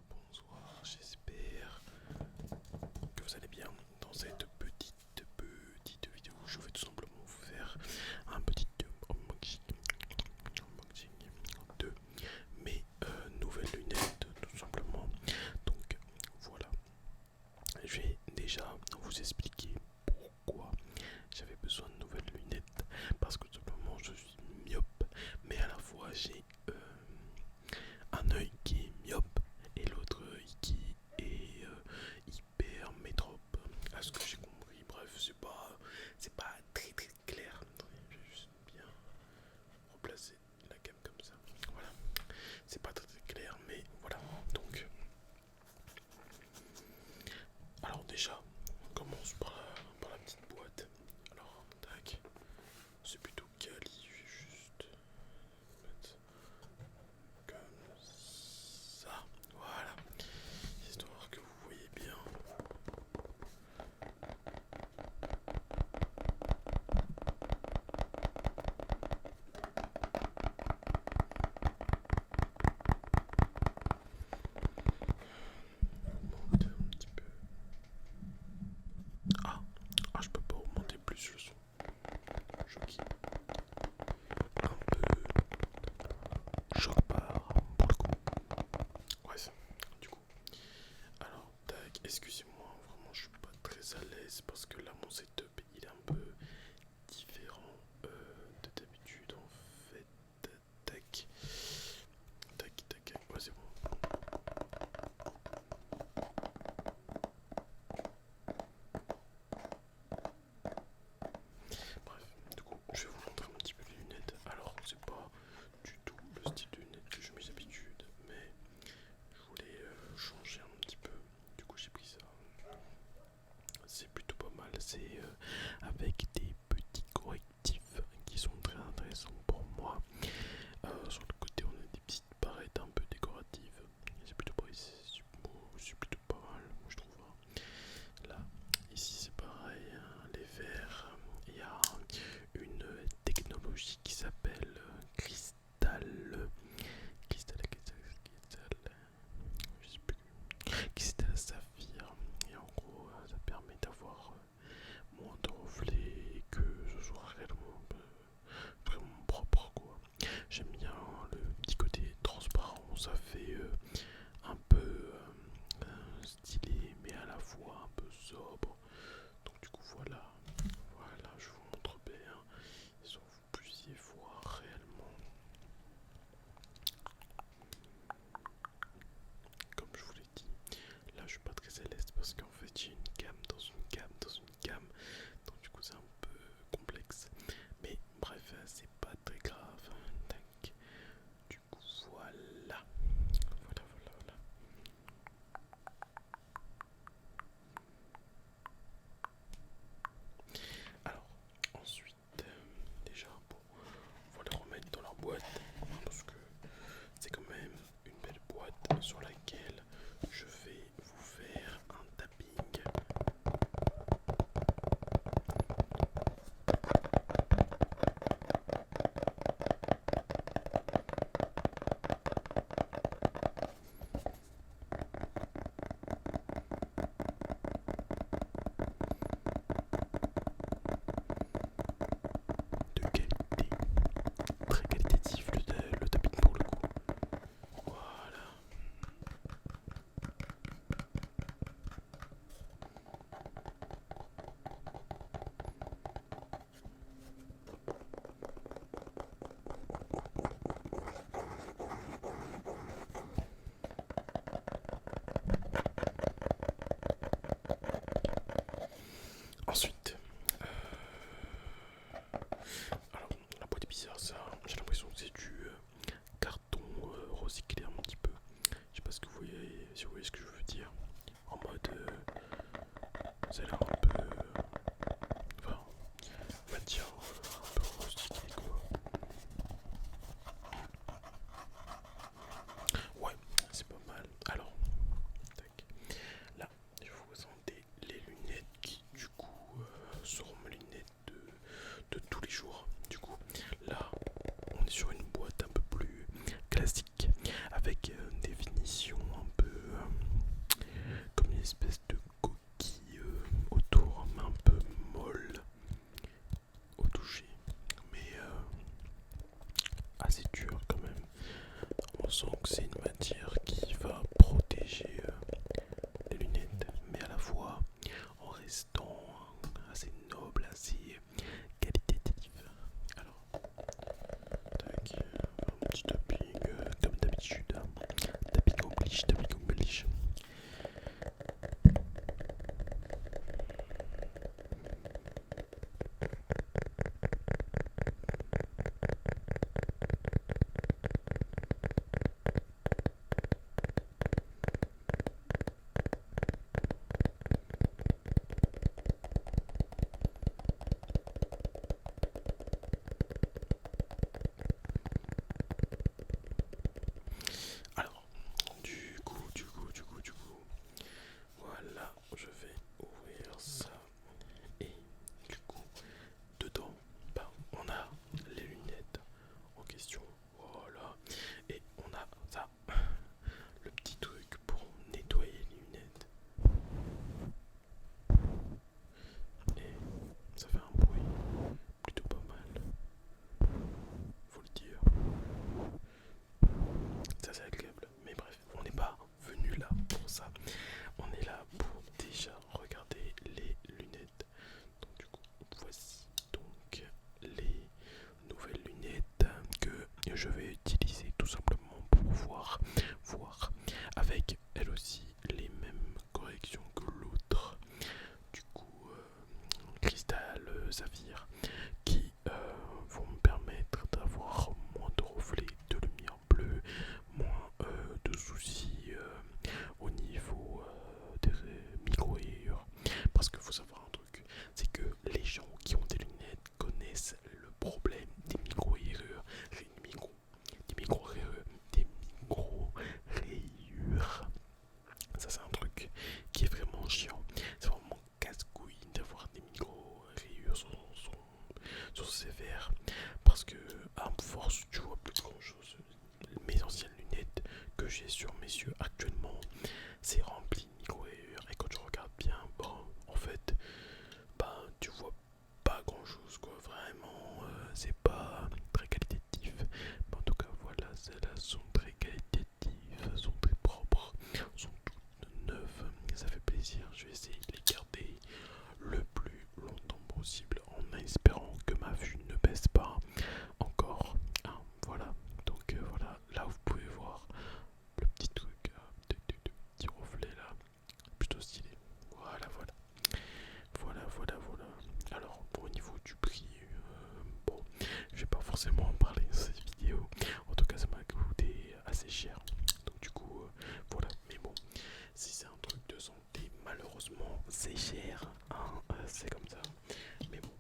bonsoir, j'espère que vous allez bien. Dans cette petite vidéo, je vais tout simplement vous faire un petit unboxing de mes nouvelles lunettes, tout simplement. Donc voilà, je vais déjà vous expliquer pourquoi j'avais besoin de nouvelles lunettes. Parce que tout simplement je suis myope, mais à la fois j'ai un œil qui est myope et l'autre œil qui est hyper métrope, à ce que j'ai compris. Bref, c'est pas très clair. Attendez, je vais juste bien replacer la gamme comme ça. Voilà, c'est pas très clair, mais voilà. Donc, alors déjà, on commence par la petite boîte. Alors, tac, c'est plutôt quali. Je vais juste mettre comme ça, voilà, histoire que vous voyez bien. On monte un petit peu. Ah, je peux pas augmenter plus le son. Choqué. Un peu choc barre pour le coup. Ouais, du coup. Alors, tac, excusez-moi, vraiment je suis pas très à l'aise parce que là mon setup il est un peu différent de d'habitude en fait. Tac, tac, ouais c'est bon. Bref, du coup je vais vous montrer un petit peu les lunettes. Alors c'est pas du tout le style de lunettes que je mets d'habitude, mais je voulais changer un petit peu. Du coup j'ai pris ça. C'est plutôt pas mal, c'est avec des petits correctifs qui sont très intéressants pour moi. Sur le côté on a des petites barrettes un peu décoratives, c'est plutôt pas mal je trouve. Là, ici c'est pareil, hein, les verres, il y a une technologie qui s'appelle je sais plus, cristal saphir, et en gros ça permet d'avoir moins de reflets et que ce soit réellement vraiment propre quoi. J'aime bien le petit côté transparent, ça fait un peu stylé mais à la fois un peu sobre. Donc du coup voilà, je vous montre bien, histoire que vous puissiez voir réellement. Comme je vous l'ai dit, là je suis pas très à l'aise parce qu'en fait j'ai une gamme dans une gamme dans une gamme. Donc du coup c'est un peu complexe. Mais bref, c'est pas très grave. Tac. Du coup voilà. Voilà. Alors ensuite, déjà bon, on va les remettre dans leur boîte. Parce que c'est quand même une belle boîte sur laquelle je vais vous faire un tapping. De qualité, très qualitatif le tapping pour le coup. Voilà. Donc c'est une matière qui va protéger les lunettes, mais à la fois en restant assez noble, assez qualitatif. Alors, tac, un petit tapping comme d'habitude. Tapping oblige, tapping oblige. Alors, du coup, voilà, je vais ouvrir ça. Et du coup, dedans, bah, on a les lunettes en question. Voilà. Et on a ça, le petit truc pour nettoyer les lunettes. Et ça fait un bruit plutôt pas mal, faut le dire. Ça c'est agréable. Mais bref, on n'est pas venu là pour ça. On est là pour déjà regarder les lunettes. Donc du coup, voici donc les nouvelles lunettes que je vais utiliser tout simplement pour voir avec elles aussi les mêmes corrections que l'autre. Du coup, cristal, saphir, qui vont me permettre d'avoir moins de reflets de lumière bleue, moins de soucis au niveau des micro-rayures. Parce qu'il faut savoir un truc, c'est que les gens qui ont des lunettes connaissent le problème des micro-rayures, des micro-rayures, des micro-rayures. Ça c'est un truc qui est vraiment chiant. C'est vraiment casse-couille d'avoir des micro-rayures sur ces verres. Parce que à force tu vois plus grand chose. Mes anciennes lunettes que j'ai sur mes yeux actuellement, c'est rempli de micro-rayures. Et quand tu regardes bien, bon, en fait, bah tu vois pas grand chose quoi. Vraiment, c'est pas très qualitatif. Mais en tout cas, voilà, celles-là sont très qualitatives, sont très propres, sont toutes neuves. Ça fait plaisir. Je vais essayer de les garder le plus longtemps possible en espérant que ma vue ne baisse pas encore. Ah, voilà, donc voilà, là vous pouvez voir le petit truc, de petit reflet là, plutôt stylé. Voilà. Alors, bon, au niveau du prix, bon, je vais pas forcément en parler dans cette vidéo. En tout cas, ça m'a coûté assez cher. Donc, du coup, voilà. Mais bon, si c'est un truc de santé, malheureusement, c'est cher. Hein, c'est comme ça. Mais bon,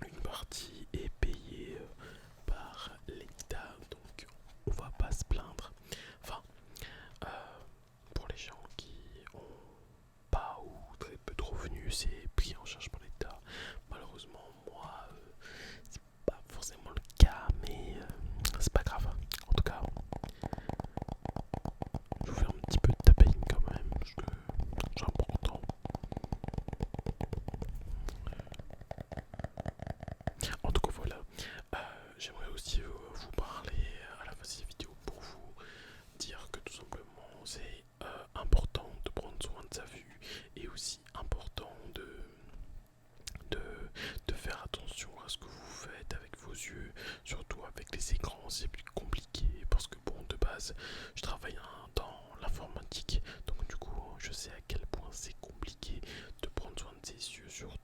une partie est payée par l'État, donc on va pas se plaindre. Enfin, euh, pour les gens qui ont pas ou très peu de revenus, c'est pris en charge par l'État. Malheureusement, moi, c'est pas forcément le cas, mais c'est pas grave. En tout cas, je vous fais un petit peu de tapping quand même, parce que c'est important. En tout cas, voilà. J'aimerais aussi vous parler à la fin de cette vidéo pour vous dire que tout simplement c'est important de prendre soin de sa vue et aussi important de, de faire attention à ce que vous faites avec vos yeux, surtout avec les écrans. C'est plus compliqué parce que bon, de base je travaille dans l'informatique, donc du coup je sais à quel point c'est compliqué de prendre soin de ses yeux, surtout